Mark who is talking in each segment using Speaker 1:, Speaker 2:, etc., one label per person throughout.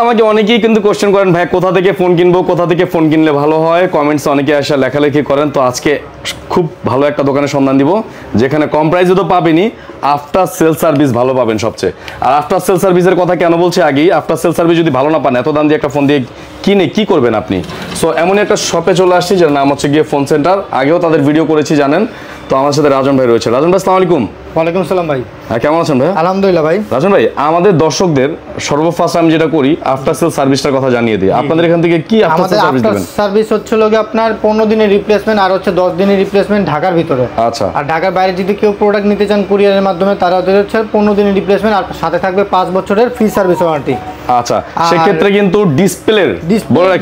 Speaker 1: আমাকে অনেকেই কিন্তু কোশ্চেন করেন ভাই কোথা থেকে ফোন কিনবো, কোথা থেকে ফোন কিনলে ভালো হয়, কমেন্টস অনেকে আসা লেখালেখি করেন। তো আজকে খুব ভালো একটা দোকানের সন্ধান দিব যেখানে কম প্রাইসে তো পাবেনই, আফটার সেল সার্ভিস ভালো পাবেন সবচেয়ে। আর আফটার সেল সার্ভিসের কথা কেন বলছি আগেই, আফটার সেল সার্ভিস যদি ভালো না পান এত দাম দিয়ে একটা ফোন দিয়ে কিনে কি করবেন আপনি। সো এমনই একটা শপে চলে আসছি যার নাম হচ্ছে গিয়ে ফোন সেন্টার। আগেও তাদের ভিডিও করেছি জানেন। তো আমার সাথে রাজন ভাই রয়েছে। রাজন ভাই আসসালামু আলাইকুম।
Speaker 2: ওয়ালাইকুম সালাম ভাই।
Speaker 1: হ্যাঁ, কেমন আছেন ভাই?
Speaker 2: আলহামদুলিল্লাহ ভাই।
Speaker 1: রাজন ভাই, আমাদের দর্শকদের সর্বফার্স্ট আমি যেটা করি আফটার সেল সার্ভিসটার কথা জানিয়ে দিই। আপনাদের এখান থেকে কি আফটার সেল সার্ভিস দিবেন?
Speaker 2: সার্ভিস হচ্ছে লোকে আপনার 15 দিনের রিপ্লেসমেন্ট আর হচ্ছে 10 দিনের রিপ্লেসমেন্ট ঢাকার ভিতরে।
Speaker 1: আচ্ছা।
Speaker 2: আর ঢাকার বাইরে যদি কেউ প্রোডাক্ট নিতে চান কুরিয়ারের মাধ্যমে তারা হচ্ছে 15 দিনের রিপ্লেসমেন্ট আর সাথে থাকবে 5 বছরের ফ্রি সার্ভিস ওয়ারেন্টি।
Speaker 1: আচ্ছা, সেই ক্ষেত্রে কিন্তু ডিসপ্লে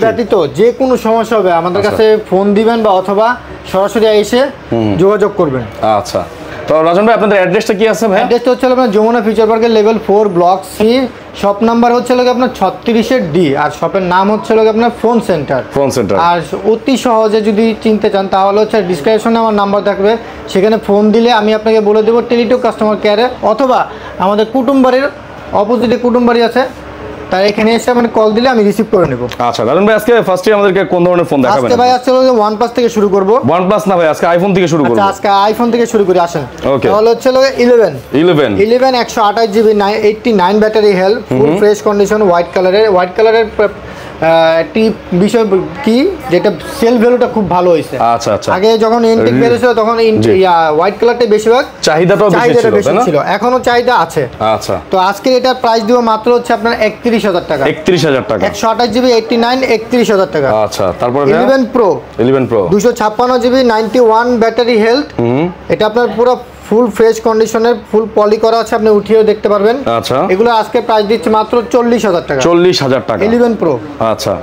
Speaker 2: ব্যতীত যে কোনো সমস্যা হবে আমাদের কাছে ফোন দিবেন বা অথবা সরাসরি এসে যোগাযোগ করবেন।
Speaker 1: আচ্ছা, তো রাজন ভাই আপনাদের অ্যাড্রেসটা কি আছে ভাই?
Speaker 2: অ্যাড্রেসটা হচ্ছে আপনার যমুনা ফিউচার পার্কের level 4 block C, shop number হচ্ছে আপনার 36 ডি, আর শপের নাম হচ্ছে আপনার ফোন সেন্টার।
Speaker 1: Phone centre.
Speaker 2: আর অতি সহজে যদি চিনতে চান তাহলে হচ্ছে ডিসক্রিপশনে আমার নাম্বার থাকবে, সেখানে ফোন দিলে আমি আপনাকে বলে দেবো টেলিটক কাস্টমার কেয়ারে, অথবা আমাদের কুটুমবাড়ির অপোজিটে কুটুমবাড়ি আছে, তাই এখানে এসে মানে কল দিলে আমি রিসিভ করে নেব।
Speaker 1: আচ্ছা রাজন ভাই, আজকে ফার্স্টে আমাদেরকে কোন ধরনের ফোন দেখাবেন?
Speaker 2: আজকে ভাই আজকে OnePlus থেকে শুরু করব।
Speaker 1: OnePlus না ভাই, আজকে আইফোন থেকে শুরু করব।
Speaker 2: আচ্ছা, আজকে আইফোন থেকে শুরু করি, আসেন।
Speaker 1: ওকে,
Speaker 2: তাহলে হচ্ছে 11 128 জিবি 89 ব্যাটারি হেলথ, ফুল ফ্রেশ কন্ডিশন, হোয়াইট কালারের একটি বিষয় কি যেটা সেল ভ্যালুটা খুব ভালো হয়েছে।
Speaker 1: আচ্ছা আচ্ছা,
Speaker 2: আগে যখন ইনটেক বেরিয়েছিল তখন হোয়াইট কালারটা বেশিরভাগ চাহিদাটা বেশি ছিল, এখনো চাহিদা আছে।
Speaker 1: আচ্ছা,
Speaker 2: তো আজকে এটার প্রাইস দিব মাত্র হচ্ছে আপনার 31,000 টাকা।
Speaker 1: 31,000 টাকা,
Speaker 2: 128 জিবি 89 31,000 টাকা।
Speaker 1: আচ্ছা, তারপর
Speaker 2: 11 Pro
Speaker 1: 256
Speaker 2: জিবি 91 ব্যাটারি হেলথ, এটা আপনার পুরো ফুল ফ্রেশ কন্ডিশনের, ফুল পলি করা আছে, আপনি উঠিয়েও দেখতে পারবেন।
Speaker 1: আচ্ছা,
Speaker 2: এগুলো আজকে প্রাইস দিচ্ছে মাত্র 40,000 টাকা।
Speaker 1: 40,000 টাকা
Speaker 2: 11 Pro।
Speaker 1: আচ্ছা,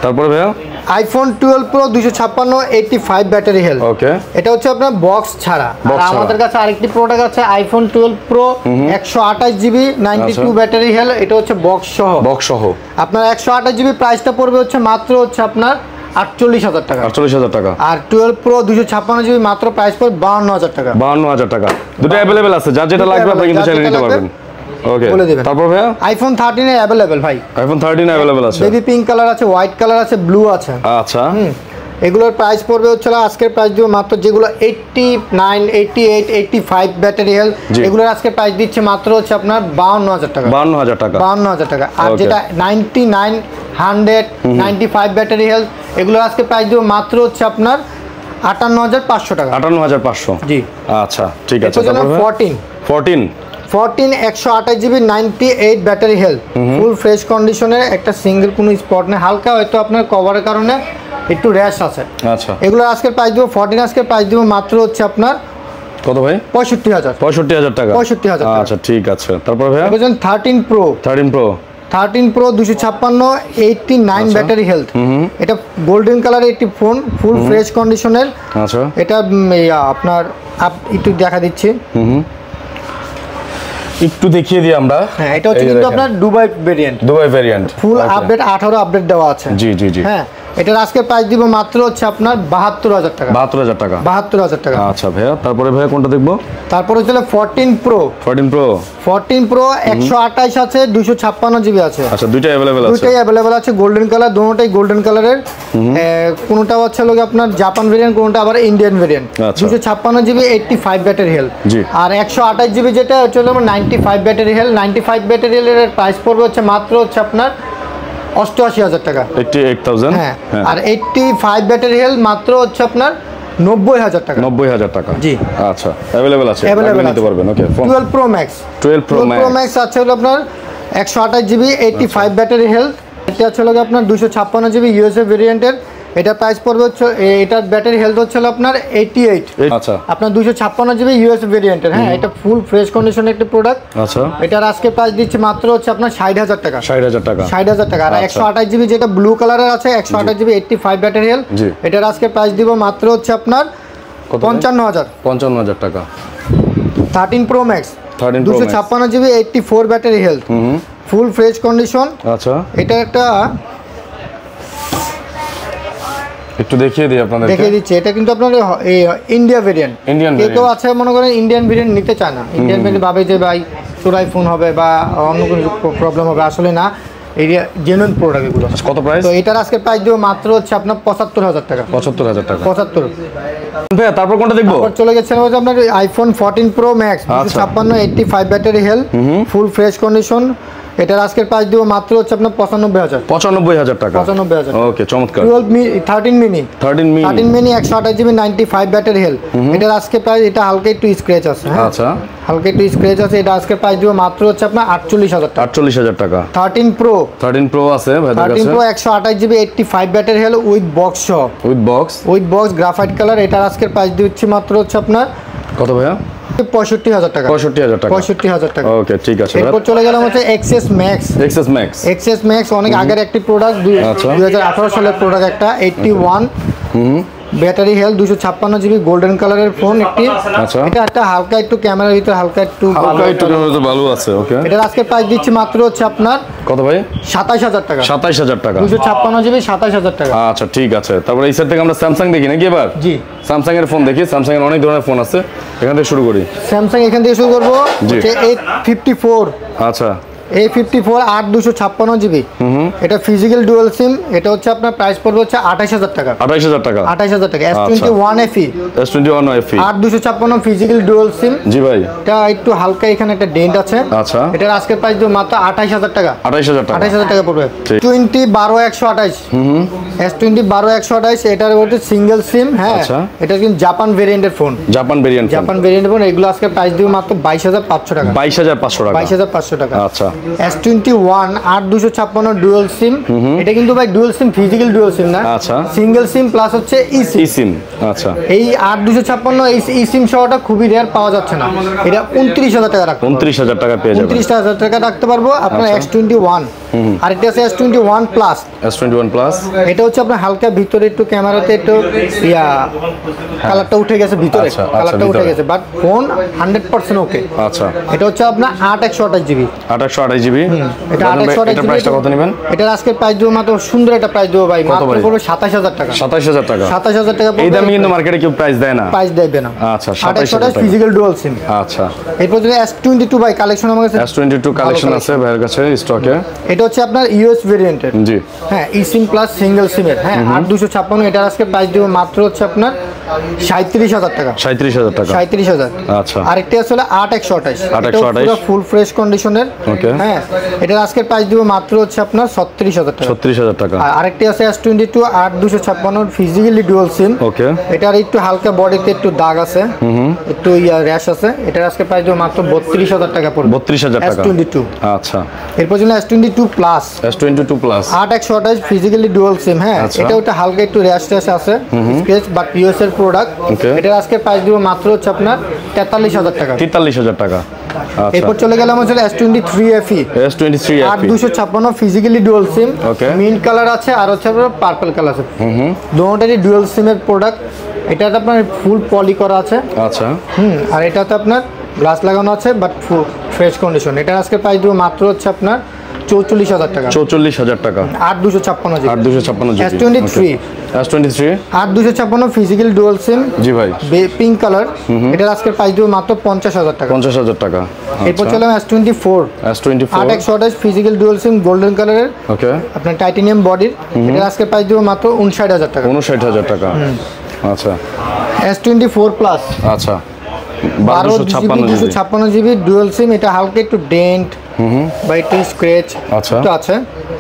Speaker 1: তারপরে ভাইয়া
Speaker 2: আইফোন 12 Pro 256 85 ব্যাটারি হেলথ।
Speaker 1: ওকে,
Speaker 2: এটা হচ্ছে আপনার বক্স ছাড়া। আর আমাদের কাছে আরেকটি প্রোডাক্ট আছে iPhone 12 Pro 128 GB 92 battery health, এটা হচ্ছে বক্স সহ। আপনার 128 জিবি প্রাইসটা পড়বে হচ্ছে মাত্র হচ্ছে আপনার 48,000 টাকা।
Speaker 1: 48,000 টাকা।
Speaker 2: আর 12 Pro 256 জিবি মাত্র প্রাইস পড়বে 52,000 টাকা।
Speaker 1: 52,000 টাকা। দুটো अवेलेबल আছে, যার যেটা লাগবে আপনি কিন্তু চাইলে নিতে পারবেন। ওকে, তারপর ভাই
Speaker 2: আইফোন 13 अवेलेबल ভাই।
Speaker 1: আইফোন 13 अवेलेबल আছে,
Speaker 2: বেবি পিঙ্ক কালার আছে, হোয়াইট কালার আছে, ব্লু আছে।
Speaker 1: আচ্ছা,
Speaker 2: এগুলোর প্রাইস পড়বে হচ্ছে আজকের প্রাইস দিব মাত্র যেগুলো 89 88 85 ব্যাটারি হেলথ, এগুলোর আজকে প্রাইস দিচ্ছে মাত্র হচ্ছে আপনার 52,000 টাকা। 52,000 টাকা। আর যেটা 99 100 95 ব্যাটারি হেলথ, এগুলোর আজকে প্রাইস দিব মাত্র হচ্ছে আপনার 58,500 টাকা।
Speaker 1: 58,500
Speaker 2: জি।
Speaker 1: আচ্ছা, ঠিক আছে।
Speaker 2: তারপর 14 128 GB 98 battery health, full fresh কন্ডিশনের, একটা সিঙ্গেল কোনো স্পট নেই, হালকা হয়তো আপনার কভারের কারণে একটু র্যাশ আছে।
Speaker 1: আচ্ছা,
Speaker 2: এগুলো আজকের প্রাইস দিব 14 আজকের প্রাইস দিব মাত্র হচ্ছে আপনার
Speaker 1: কত ভাই?
Speaker 2: 65,000
Speaker 1: টাকা।
Speaker 2: 65,000 টাকা।
Speaker 1: আচ্ছা, ঠিক আছে। তারপর ভাই
Speaker 2: 13 Pro 256 89 ব্যাটারি হেলথ, এটা গোল্ডেন কালারের একটি ফোন, ফুল ফ্রেশ কন্ডিশনের।
Speaker 1: আচ্ছা,
Speaker 2: এটা আপনার একটু দেখা দিচ্ছি,
Speaker 1: একটু দেখিয়ে দিই আমরা।
Speaker 2: হ্যাঁ, এটা হচ্ছে কিন্তু আপনার Dubai variant, full update 18 update দেওয়া আছে।
Speaker 1: জি।
Speaker 2: হ্যাঁ, এটার আজকে প্রাইস দিব মাত্র হচ্ছে আপনার 72,000 টাকা। 72,000 টাকা।
Speaker 1: আচ্ছা ভাইয়া, তারপরে ভাইয়া কোনটা দেখবো?
Speaker 2: তারপরে হচ্ছে 14 Pro 128 আছে, 256 জিবি আছে।
Speaker 1: আচ্ছা, দুইটাই अवेलेबल আছে। গোল্ডেন কালার, দুটোটাই গোল্ডেন কালারের। কোনটা হচ্ছে আপনার জাপান ভেরিয়েন্ট, কোনটা আবার Indian variant. 256 GB 85 battery health, আর 128 জিবি যেটা হচ্ছে 95 ব্যাটারি হেলথ। 95 ব্যাটারি হেলথের প্রাইস পড়বে হচ্ছে মাত্র হচ্ছে আপনার 88,000 টাকা। 88,000।
Speaker 2: হ্যাঁ, আর 85 ব্যাটারি হেলথ মাত্র হচ্ছে আপনার 90,000 টাকা।
Speaker 1: 90,000 টাকা।
Speaker 2: জি।
Speaker 1: আচ্ছা, अवेलेबल আছে, নিতে পারবেন। ওকে,
Speaker 2: 12 Pro Max আছে হলো আপনার 128 জিবি 85 ব্যাটারি হেলথ, এটা হচ্ছে আপনার 256 জিবি ইউএসএ ভেরিয়েন্টের। এটা প্রাইস পড়বে হচ্ছে, এটার ব্যাটারি হেলথ হচ্ছে আপনার 88।
Speaker 1: আচ্ছা,
Speaker 2: আপনার 256 জিবি ইউএসএ ভেরিয়েন্টের। হ্যাঁ, এটা ফুল ফ্রেশ কন্ডিশনের একটা প্রোডাক্ট।
Speaker 1: আচ্ছা,
Speaker 2: এটার আজকে প্রাইস দিচ্ছে মাত্র হচ্ছে আপনার 60,000 টাকা।
Speaker 1: 60,000
Speaker 2: টাকা। আর 128 জিবি যেটা ব্লু কালারের আছে, 128 জিবি 85 ব্যাটারি হেলথ, এটার আজকে প্রাইস দিব মাত্র হচ্ছে আপনার 55,000
Speaker 1: টাকা।
Speaker 2: 13 Pro Max 256 GB 84 battery health, ফুল ফ্রেশ কন্ডিশন।
Speaker 1: আচ্ছা,
Speaker 2: এটা একটা
Speaker 1: একটু দেখিয়ে দিই আপনাদের,
Speaker 2: দেখিয়ে দিচ্ছি। এটা কিন্তু আপনার ইন্ডিয়া ভেরিয়েন্ট। কেউ আছে মনে করেন ইন্ডিয়ান ভেরিয়েন্ট নিতে চায় না, ইন্ডিয়ান ভেরিয়েন্ট ভাবে যে ভাই চোরাই ফোন হবে বা অন্য কোনো প্রবলেম হবে, আসলে না। এই জেনুইন প্রোডাক্ট এগুলো।
Speaker 1: কত প্রাইস?
Speaker 2: তো এটার আজকে প্রাইস দিব মাত্র হচ্ছে আপনার ৭৫,০০০ টাকা।
Speaker 1: ৭৫,০০০ টাকা।
Speaker 2: ৭৫।
Speaker 1: ভাই তারপর কোনটা দেখবো?
Speaker 2: তারপর চলে গেছে হচ্ছে আপনার iPhone 14 pro max 256 85 battery health ফুল ফ্রেশ কন্ডিশন। এটার আজকের প্রাইস দিব মাত্র হচ্ছে আপনার 95,০০০।
Speaker 1: 95,০০০ টাকা।
Speaker 2: 95,০০০।
Speaker 1: ওকে, চমৎকার।
Speaker 2: 13 মিনি 128 জিবি 95 ব্যাটারি হেলথ। এটার আজকে প্রাইস, এটা হালকা একটু স্ক্র্যাচ আছে।
Speaker 1: আচ্ছা,
Speaker 2: হালকা একটু স্ক্র্যাচ আছে। এটা আজকে প্রাইস দিব মাত্র হচ্ছে আপনার 48,০০০ টাকা।
Speaker 1: 48,০০০ টাকা।
Speaker 2: 13 প্রো
Speaker 1: আছে ভাইদের কাছে।
Speaker 2: 13 pro 128 GB 85 battery health with box সহ। With box graphite colour. এটার আজকের প্রাইস দিচ্ছি মাত্র হচ্ছে আপনার
Speaker 1: কত ভাইয়া?
Speaker 2: 65,০০০ টাকা। 65,০০০ টাকা।
Speaker 1: ওকে, ঠিক আছে।
Speaker 2: এরপর চলে গেলাম হচ্ছে এক্সএস ম্যাক্স অনেক আগের একটি প্রোডাক্ট, 2018 সালের প্রোডাক্ট একটা 81 ব্যাটারি হেলথ 256 জিবি গোল্ডেন কালারের ফোন একটি। এটা একটা হালকা একটু ক্যামেরার ভিতরে হালকা একটু
Speaker 1: ভালো আছে। ওকে,
Speaker 2: এটার আজকে প্রাইস দিচ্ছি মাত্র হচ্ছে আপনার
Speaker 1: কত ভাই?
Speaker 2: ২৭,০০০ টাকা।
Speaker 1: ২৭,০০০ টাকা।
Speaker 2: 256 জিবি ২৭,০০০ টাকা।
Speaker 1: আচ্ছা, ঠিক আছে। তারপরে এই সাইড থেকে আমরা স্যামসাং দেখি নাকি এবার?
Speaker 2: জি,
Speaker 1: স্যামসাং এর ফোন দেখি। স্যামসাং এর অনেক ধরনের ফোন আছে, এখান থেকে শুরু করি।
Speaker 2: স্যামসাং এখান থেকে শুরু করবো। হচ্ছে A54।
Speaker 1: আচ্ছা,
Speaker 2: A54 8256 জিবি। এটা ফিজিক্যাল ডুয়াল সিম। এটা হচ্ছে আপনার প্রাইস পড়বে হচ্ছে ২৮,০০০ টাকা।
Speaker 1: ২৮,০০০ টাকা।
Speaker 2: ২৮,০০০ টাকা। S21 FE 8256 physical dual SIM.
Speaker 1: জি ভাই,
Speaker 2: এটা একটু হালকা এখানে একটা ডেন্ট আছে।
Speaker 1: আচ্ছা,
Speaker 2: এটার আজকের প্রাইস দিব মাত্র ২৮,০০০ টাকা।
Speaker 1: ২৮,০০০
Speaker 2: টাকা পড়বে। 20 12 128 S20 12 128 এটার মধ্যে সিঙ্গেল সিম। হ্যাঁ, এটা কিন্তু জাপান ভেরিয়েন্টের ফোন। জাপান ভেরিয়েন্টের ফোন। এগুলো আজকে প্রাইস দিব মাত্র 22,৫০০ টাকা।
Speaker 1: 22,৫০০ টাকা।
Speaker 2: 22,৫০০ টাকা।
Speaker 1: আচ্ছা,
Speaker 2: S21 8256 ডুয়াল সিম। এটা কিন্তু ভাই ডুয়াল সিম, ফিজিক্যাল ডুয়াল সিম না।
Speaker 1: আচ্ছা,
Speaker 2: সিঙ্গেল সিম প্লাস হচ্ছে ই সিম।
Speaker 1: আচ্ছা,
Speaker 2: এই 8256 ই সিম সহটা খুবই রেয়ার পাওয়া যাচ্ছে না। এটা 29,০০০ টাকা রাখতে।
Speaker 1: 29,০০০ টাকা পেয়ে যাবেন।
Speaker 2: 29,০০০ টাকা রাখতে পারবো আপনার S21। আর এটা আছে S21 প্লাস। এটা হচ্ছে আপনার হালকা ভিতরে একটু ক্যামেরাতে একটু কালারটা উঠে গেছে ভিতরে, কালারটা উঠে গেছে, বাট ফোন 100% ওকে।
Speaker 1: আচ্ছা,
Speaker 2: এটা হচ্ছে আপনার 8/128 জিবি।
Speaker 1: 8/128 জিবি।
Speaker 2: এটা 8/128 জিবি।
Speaker 1: প্রাইসটা কত নেবেন?
Speaker 2: এটার আজকে প্রাইস দেবো মাত্র সুন্দর একটা প্রাইস দেবো ভাই, মাত্র পড়বে ২৭,০০০ টাকা।
Speaker 1: ২৭,০০০ টাকা।
Speaker 2: ২৭,০০০ টাকা।
Speaker 1: এই দামে কিন্তু মার্কেটে কেউ প্রাইস দেয় না।
Speaker 2: প্রাইস দেবে না।
Speaker 1: আচ্ছা,
Speaker 2: 8/128 ফিজিক্যাল ডুয়াল সিম।
Speaker 1: আচ্ছা,
Speaker 2: এরপর যদি S22 ভাই কালেকশন আমার কাছে
Speaker 1: S22 কালেকশন আছে ভাইয়ের কাছে স্টকে।
Speaker 2: এটা হচ্ছে আপনার ইউএস ভেরিয়েন্টের।
Speaker 1: জি,
Speaker 2: হ্যাঁ, ই সিম প্লাস সিঙ্গেল সিমের। হ্যাঁ, 8256। এটার আজকে প্রাইস দেবো মাত্র হচ্ছে আপনার ৩৭,০০০ টাকা।
Speaker 1: ৩৭,০০০ টাকা।
Speaker 2: ৩৭,০০০।
Speaker 1: আচ্ছা,
Speaker 2: আরেকটা আসলে 8/128।
Speaker 1: 8/128
Speaker 2: পুরো ফুল ফ্রেশ কন্ডিশনের।
Speaker 1: ওকে,
Speaker 2: হ্যাঁ, এটার আজকের প্রাইস দেবো মাত্র হচ্ছে আপনার ৩৬,০০০ টাকা।
Speaker 1: ৩৬,০০০ টাকা।
Speaker 2: আর আরেকটি আছে S22 8256 ফিজিক্যালি ডুয়াল সিম।
Speaker 1: ওকে,
Speaker 2: এটার একটু হালকা বডিতে একটু দাগ আছে, একটু র্যাশ আছে। এটার আজকে প্রাইস দেবো মাত্র ৩২,০০০ টাকা পড়বে।
Speaker 1: ৩২,০০০ টাকা।
Speaker 2: S22।
Speaker 1: আচ্ছা,
Speaker 2: এরপর জন্য S22 plus.
Speaker 1: S22 plus
Speaker 2: 8/128 physically dual SIM. হ্যাঁ, এটা ওটা হালকা একটু র্যাশ আছে, স্কেচ বাট ইউএস এর প্রোডাক্ট। এটার আজকে প্রাইস দিব মাত্র হচ্ছে আপনার ৪৩,০০০ টাকা।
Speaker 1: ৪৩,০০০ টাকা।
Speaker 2: এরপর চলে গেলাম হচ্ছে S23 FE।
Speaker 1: S23
Speaker 2: 8256 physically dual SIM. Mint colour আছে আর হচ্ছে আপনার পার্পল কালার আছে। দুটোটারই ডুয়াল সিমের প্রোডাক্ট। এটাতে আপনার ফুল পলি করা আছে।
Speaker 1: আচ্ছা,
Speaker 2: আর এটাতে আপনার গ্লাস লাগানো আছে বাট ফুল ফ্রেশ কন্ডিশন। এটার আজকে প্রাইস দিব মাত্র হচ্ছে আপনার ৪৪,০০০ টাকা।
Speaker 1: ৪৪,০০০ টাকা।
Speaker 2: ৮২56 GB.
Speaker 1: ৮২56 GB. S23
Speaker 2: 8256 physical dual SIM.
Speaker 1: জি ভাই,
Speaker 2: পিঙ্ক কালার। এটার আজকের প্রাইস দিব মাত্র ৫০,০০০ টাকা।
Speaker 1: ৫০,০০০ টাকা।
Speaker 2: এরপর চললাম S24 8/128 ফিজিক্যাল ডুয়াল সিম গোল্ডেন কালারের। ওকে, আপনার টাইটানিয়াম বডির। এটার আজকের প্রাইস দিব মাত্র ৫৯,০০০ টাকা।
Speaker 1: ৫৯,০০০ টাকা। আচ্ছা,
Speaker 2: S24 প্লাস।
Speaker 1: আচ্ছা,
Speaker 2: ২56 জিবি ডুয়াল সিম। এটা হালকা একটু ডেন্ট বা একটু স্ক্র্যাচ তো আছে।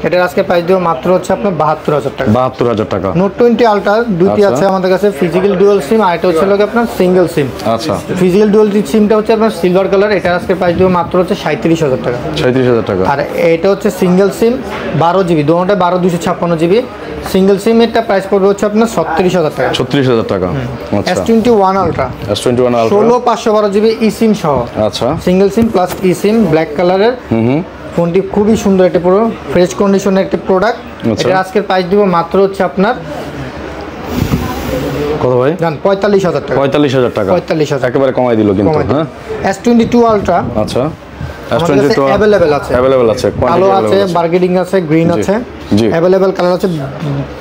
Speaker 2: এটার আজকে প্রাইস দেবো মাত্র হচ্ছে আপনার ৭২,০০০ টাকা।
Speaker 1: ৭২,০০০ টাকা।
Speaker 2: নোট 20 আলট্রা দুটি আছে আমাদের কাছে, ফিজিক্যাল ডুয়াল সিম আর এটা হচ্ছে আপনার সিঙ্গেল সিম।
Speaker 1: আচ্ছা,
Speaker 2: ফিজিক্যাল ডুয়াল সিমটা হচ্ছে আপনার সিলভার কালার। এটার আজকে প্রাইস দেবো মাত্র হচ্ছে ৩৭,০০০ টাকা।
Speaker 1: ৩৭,০০০ টাকা।
Speaker 2: আর এটা হচ্ছে সিঙ্গেল সিম ১২ জিবি, দুটোটা ১২ ২56 জিবি। সিঙ্গেল সিম এরটা প্রাইস পড়বে হচ্ছে আপনার ৩৬,০০০ টাকা।
Speaker 1: ৩৬,০০০ টাকা। আচ্ছা,
Speaker 2: S21 আলট্রা।
Speaker 1: S21 আলট্রা
Speaker 2: ১৬/৫১২ জিবি ই সিম সহ।
Speaker 1: আচ্ছা,
Speaker 2: single SIM plus e SIM black কালারের। ফোনটি খুবই সুন্দর একটা পুরো ফ্রেশ কন্ডিশনের একটা প্রোডাক্ট। এটা আজকের প্রাইস দিব মাত্র হচ্ছে আপনার
Speaker 1: কত ভাই?
Speaker 2: জান ৪৫,০০০ টাকা।
Speaker 1: ৪৫,০০০ টাকা।
Speaker 2: ৪৫,০০০
Speaker 1: একেবারে কমাই দিল কিন্তু। হ্যাঁ,
Speaker 2: S22 আলট্রা।
Speaker 1: আচ্ছা,
Speaker 2: S22 अवेलेबल আছে।
Speaker 1: अवेलेबल আছে,
Speaker 2: কালো আছে, বার্গেনিং আছে, গ্রিন আছে, अवेलेबल কালার আছে।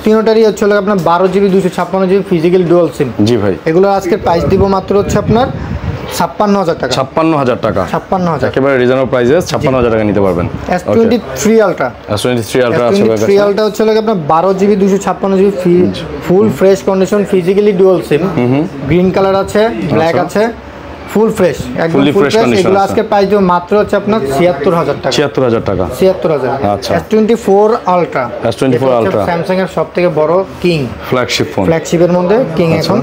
Speaker 2: তিনটারই হচ্ছে আপনার 12 GB 256 GB physical dual SIM.
Speaker 1: জি ভাই,
Speaker 2: এগুলো আজকে প্রাইস দিব মাত্র হচ্ছে আপনার 56,000 টাকা।
Speaker 1: 56,000 টাকা,
Speaker 2: 56,000
Speaker 1: একেবারে রিজনেবল প্রাইসে 56,000 টাকা নিতে পারবেন।
Speaker 2: S23 Ultra,
Speaker 1: S23 Ultra আছে
Speaker 2: S23 Ultra হচ্ছে লাগে আপনার 12GB 256GB full fresh condition, physically dual SIM, green colour আছে, ব্ল্যাক আছে, ফুল ফ্রেশ, একদম ফুল ফ্রেশ। এগুলো আজকে প্রাইস দিব মাত্র হচ্ছে আপনার 76,000 টাকা।
Speaker 1: 76,000 টাকা,
Speaker 2: 76,000।
Speaker 1: আচ্ছা।
Speaker 2: S24 Ultra,
Speaker 1: S24 Ultra
Speaker 2: Samsung এর সবথেকে বড় কিং
Speaker 1: ফ্ল্যাগশিপ ফোন,
Speaker 2: ফ্ল্যাগশিপের মধ্যে কিং। এখন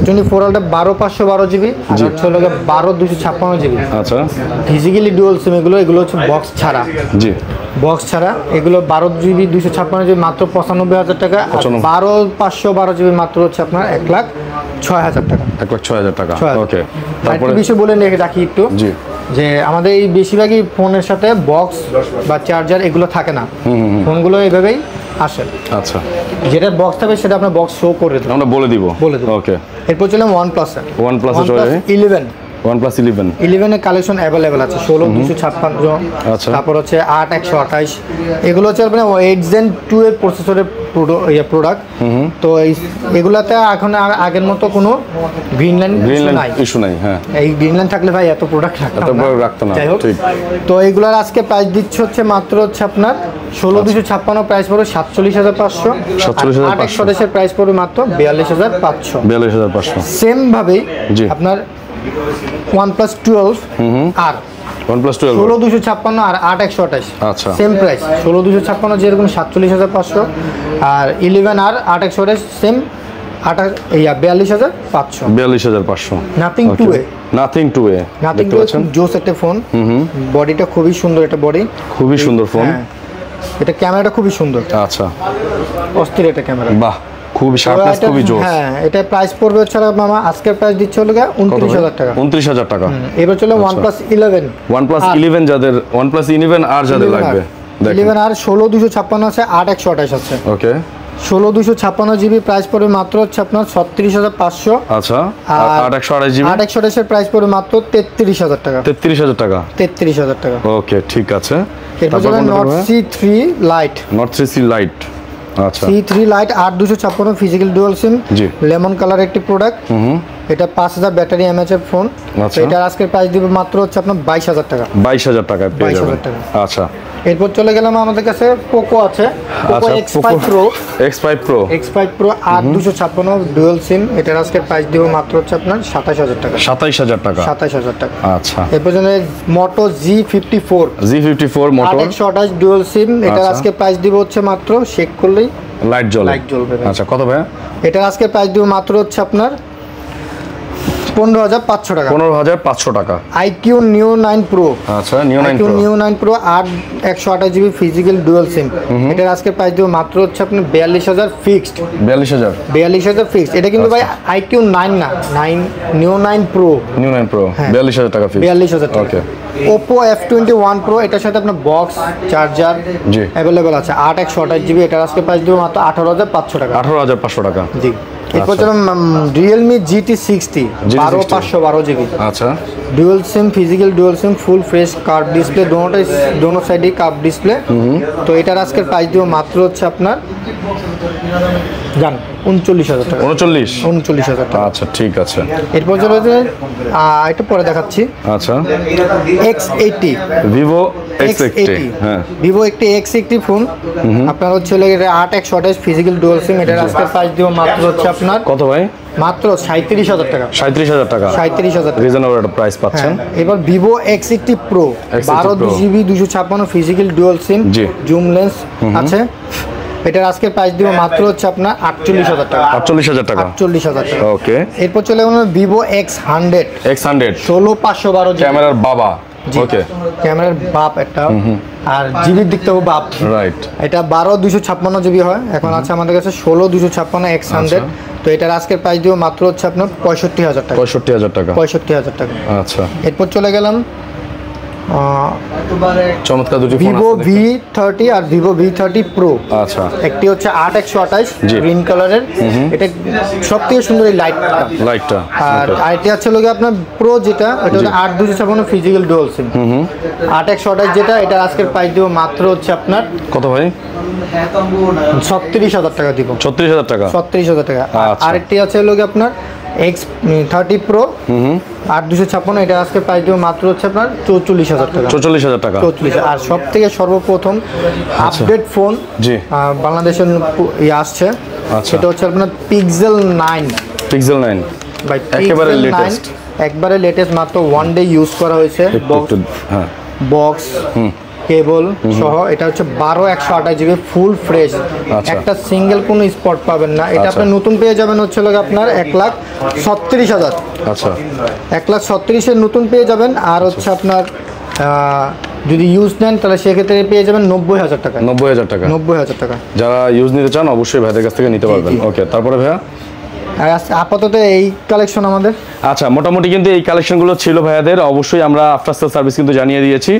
Speaker 2: S24 Ultra 12512GB আর হচ্ছে লাগে 12256GB।
Speaker 1: আচ্ছা,
Speaker 2: ফিজিক্যালি ডুয়াল সিম এগুলো হচ্ছে বক্স ছাড়া,
Speaker 1: জি
Speaker 2: বক্স ছাড়া। এগুলো 12GB 256GB মাত্র 95,000 টাকা, আর 12512GB মাত্র হচ্ছে আপনার 1,06,000 টাকা।
Speaker 1: 1,06,000 টাকা, ওকে।
Speaker 2: তারপরে বিষয় বলে রাখি একটু,
Speaker 1: জি,
Speaker 2: যে আমাদের এই বেশিরভাগই ফোনের সাথে বক্স বা চার্জার এগুলো থাকে না, ফোনগুলো এইভাবেই আসে।
Speaker 1: আচ্ছা,
Speaker 2: যেটা বক্স থাকবে সেটা আপনার বক্স শো করে দেবো,
Speaker 1: আমরা বলে দিব,
Speaker 2: ওকে। এরপর চলে OnePlus এ।
Speaker 1: OnePlus এ চলে যাই।
Speaker 2: 11
Speaker 1: 11
Speaker 2: এর কালেকশন অ্যাভেলেবেল আছে, 16 256,
Speaker 1: আচ্ছা।
Speaker 2: তারপর হচ্ছে 8 128। এগুলো হচ্ছে আপনার 8 Gen 2 এর প্রসেসরের প্রোডাক্ট। তো এগুলাতে এখন আগের মতো কোনো গ্রিন লাইন
Speaker 1: ইস্যু নাই। হ্যাঁ,
Speaker 2: এই গ্রিন লাইন থাকলে ভাই এত প্রোডাক্ট
Speaker 1: রাখতো না।
Speaker 2: যাই হোক, তো এগুলার আজকে প্রাইস দিচ্ছে হচ্ছে মাত্র হচ্ছে আপনার 16 256 প্রাইস পড়বে 47,500। 8 128 প্রাইস পড়বে মাত্র 42,500।
Speaker 1: 42,500।
Speaker 2: সেম ভাবেই আপনার OnePlus 12 আর
Speaker 1: OnePlus 12
Speaker 2: 16 256 আর 8 128,
Speaker 1: আচ্ছা,
Speaker 2: সেম প্রাইস। 16 256 যেরকম 47,500, আর 11 আর 8 128 সেম 42,500।
Speaker 1: 42,500।
Speaker 2: নাথিং টু এ জোস একটা ফোন, বডিটা খুবই সুন্দর, একটা বডি
Speaker 1: খুবই সুন্দর ফোন।
Speaker 2: এটা ক্যামেরাটা খুবই সুন্দর,
Speaker 1: আচ্ছা,
Speaker 2: অস্থির এটা ক্যামেরা,
Speaker 1: বাহ, খুবই শার্পনেস, খুবই জোস।
Speaker 2: হ্যাঁ, এটা প্রাইস পড়বে হচ্ছে মামা আজকের প্রাইস দিচ্ছে হলো 29,000 টাকা।
Speaker 1: 29,000 টাকা।
Speaker 2: এবার চলে OnePlus 11
Speaker 1: যাদের OnePlus 11 আর যাদের লাগবে,
Speaker 2: 11 আর 16 256 আছে, 8 128 আছে,
Speaker 1: ওকে।
Speaker 2: 16 256GB প্রাইস পড়বে মাত্র হচ্ছে আপনার 36,500।
Speaker 1: আচ্ছা, আর 8 128GB
Speaker 2: 8 128 এর প্রাইস পড়বে মাত্র 33,000 টাকা।
Speaker 1: 33,000 টাকা,
Speaker 2: 33,000 টাকা,
Speaker 1: ওকে, ঠিক আছে।
Speaker 2: এরপর চলে Note C3 Lite।
Speaker 1: Note C3 Lite, আচ্ছা,
Speaker 2: C3 Lite 8 256 physical dual SIM,
Speaker 1: জি,
Speaker 2: লেমন কালার একটি প্রোডাক্ট। এটা 5000 ব্যাটারি এমএএইচ এর ফোন। এটা আজকের প্রাইস দিব মাত্র হচ্ছে আপনার 22,000 টাকা।
Speaker 1: 22,000 টাকা পেয়ে যাবেন।
Speaker 2: 22,000 টাকা,
Speaker 1: আচ্ছা।
Speaker 2: এরপর চলে গেলাম আমাদের কাছে পোকো আছে, Poco X5 Pro। X5 Pro 8 256 dual SIM, এটার আজকের প্রাইস দিব মাত্র হচ্ছে আপনার 27,000 টাকা।
Speaker 1: 27,000 টাকা,
Speaker 2: 27,000 টাকা,
Speaker 1: আচ্ছা।
Speaker 2: এরপর Moto G54
Speaker 1: Moto
Speaker 2: 8 128 dual SIM, এটার আজকে প্রাইস দিব হচ্ছে মাত্র শেক করলেই
Speaker 1: লাইট জ্বলবে। আচ্ছা, কত ভাই?
Speaker 2: এটার আজকে প্রাইস দিব মাত্র হচ্ছে আপনার 15,500 টাকা।
Speaker 1: 15,500 টাকা।
Speaker 2: IQ Neo 9 Pro,
Speaker 1: আচ্ছা, Neo 9 Pro
Speaker 2: 8 128GB physical dual SIM, এটার আজকে প্রাইস দিব মাত্র হচ্ছে আপনার 42,000 ফিক্সড। 42,000 ফিক্সড। এটা কিন্তু ভাই IQ 9 না, Neo 9 Pro
Speaker 1: 42,000 টাকা ফিক্সড।
Speaker 2: 42,000 টাকা, ওকে। Oppo F21 Pro, এটার সাথে আপনার বক্স চার্জার
Speaker 1: জি
Speaker 2: अवेलेबल আছে, 8 128GB, এটার আজকে প্রাইস দিব মাত্র 18,500 টাকা।
Speaker 1: 18,500 টাকা,
Speaker 2: জি। এরপর চলুন Realme GT60 12512GB,
Speaker 1: আচ্ছা,
Speaker 2: ডুয়াল সিম ফিজিক্যাল ডুয়াল সিম ফুল ফ্রেশ কার্ভ ডিসপ্লে, দোনো সাইডে কার্ভ ডিসপ্লে। তো এটার আজকের প্রাইস দিব মাত্র হচ্ছে আপনার 39,000 টাকা। 39,000 টাকা,
Speaker 1: আচ্ছা, ঠিক আছে।
Speaker 2: এরপর চলে যে একটু পরে দেখাচ্ছি,
Speaker 1: আচ্ছা,
Speaker 2: X80
Speaker 1: Vivo X80, হ্যাঁ,
Speaker 2: Vivo X80 ফোন আপনার হচ্ছে 8 128 ফিজিক্যাল ডুয়াল সিম, এটার আজকের প্রাইস দিব মাত্র হচ্ছে আপনার
Speaker 1: কত ভাই?
Speaker 2: মাত্র 37,000 টাকা।
Speaker 1: 37,000 টাকা,
Speaker 2: 37,000 টাকা,
Speaker 1: রিজনেবল একটা প্রাইস পাচ্ছেন।
Speaker 2: এবার Vivo X80 Pro 12GB 256 physical dual SIM, zoom lens আছে, এটার আজকের প্রাইস দিব মাত্র হচ্ছে আপনার 48,000 টাকা।
Speaker 1: 48,000 টাকা,
Speaker 2: 48,000 টাকা,
Speaker 1: ওকে।
Speaker 2: এরপর চলে গেল Vivo X100 16512
Speaker 1: ক্যামেরার বাবা, ওকে,
Speaker 2: ক্যামেরার বাপ একটা, আর জিবির দিক থেকেও বাপ,
Speaker 1: রাইট।
Speaker 2: এটা 12 256GB হয়, এখন আছে আমাদের কাছে 16 256 X100। তো এটার আজকের প্রাইস দিব মাত্র হচ্ছে আপনার 65,000 টাকা।
Speaker 1: 65,000 টাকা,
Speaker 2: 65,000 টাকা,
Speaker 1: আচ্ছা।
Speaker 2: এরপর চলে গেলাম
Speaker 1: চমৎকার দুটি ফোন,
Speaker 2: Vivo V30 আর Vivo V30 Pro।
Speaker 1: আচ্ছা,
Speaker 2: একটি হচ্ছে 8 128 গ্রিন কালারের, এটা সবথেকে সুন্দর এই লাইটটা। আর আইটি আছে লোকে আপনার প্রো, যেটা এটা হচ্ছে 8 256 ফিজিক্যাল ডুয়াল সিম, 8 128 যেটা, এটা আজকের প্রাইস দিব মাত্র হচ্ছে আপনার
Speaker 1: কত ভাই?
Speaker 2: 36,000 টাকা দিব।
Speaker 1: 36,000 টাকা,
Speaker 2: 36,000 টাকা। আরেকটি আছে লোকে আপনার X30 Pro 8256, এটা আজকে প্রাইস দিব মাত্র হচ্ছে আপনার 44000 টাকা।
Speaker 1: 44000 টাকা।
Speaker 2: 44। আর সব থেকে সর্বপ্রথম আপডেট ফোন
Speaker 1: জি
Speaker 2: বাংলাদেশের আসছে, সেটা হচ্ছে আপনার পিক্সেল 9।
Speaker 1: পিক্সেল 9
Speaker 2: ভাই
Speaker 1: একেবারে লেটেস্ট,
Speaker 2: একবারে লেটেস্ট, মাত্র 1 ডে ইউজ করা হয়েছে।
Speaker 1: হ্যাঁ
Speaker 2: বক্স কেবল সহ, এটা হচ্ছে 12/128 জিবি ফুল ফ্রেশ, একটা সিঙ্গেল কোনো স্পট পাবেন না। এটা আপনি নতুন পেয়ে যাবেন হচ্ছে আপনার 1,36,000।
Speaker 1: আচ্ছা
Speaker 2: 1,36,000 এর নতুন পেয়ে যাবেন। আর হচ্ছে আপনার যদি ইউজ নেন তাহলে সেক্ষেত্রে পেয়ে যাবেন 90,000 টাকা।
Speaker 1: 90,000 টাকা।
Speaker 2: 90,000 টাকা।
Speaker 1: যারা ইউজ নিতে চান অবশ্যই ভাইদের কাছ থেকে নিতে পারবেন। ওকে, তারপরে ভাইয়া
Speaker 2: আপাতত এই কালেকশন আমাদের।
Speaker 1: আচ্ছা, মোটামুটি কিন্তু এই কালেকশনগুলো ছিল ভাইয়াদের। অবশ্যই আমরা আফটার সেল সার্ভিস কিন্তু জানিয়ে দিয়েছি।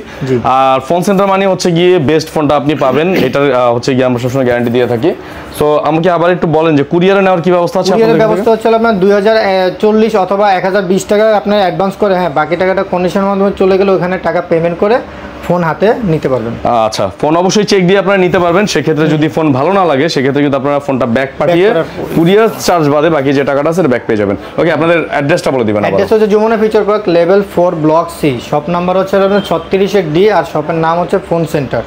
Speaker 1: আর ফোন সেন্টার মানে হচ্ছে গিয়ে বেস্ট ফোনটা আপনি পাবেন, এটার হচ্ছে গিয়ে আমরা সবসময় গ্যারান্টি দিয়ে থাকি। সো আমাকে আবার একটু বলেন যে কুরিয়ারে নেওয়ার কি ব্যবস্থা আছে?
Speaker 2: কুরিয়ারের ব্যবস্থা হচ্ছে আপনার 2040 অথবা 1020 টাকা আপনার অ্যাডভান্স করে, হ্যাঁ বাকি টাকাটা কন্ডিশনের মাধ্যমে চলে গেলে ওখানে টাকা পেমেন্ট করে ফোন হাতে নিতে পারবেন।
Speaker 1: আচ্ছা, ফোন অবশ্যই চেক দিয়ে আপনারা নিতে পারবেন। সেক্ষেত্রে যদি ফোন ভালো না লাগে সেক্ষেত্রে কিন্তু আপনারা ফোনটা ব্যাক পাঠিয়ে কুরিয়ার চার্জ বাদে বাকি যে টাকাটা আছে ব্যাক পেয়ে যাবেন। ওকে, আপনাদের অ্যাড্রেসটা বলে দিবেন।
Speaker 2: অ্যাড্রেস হচ্ছে Jamuna future park level 4 block C, shop number হচ্ছে আপনার 36D, আর শপের নাম হচ্ছে ফোন সেন্টার।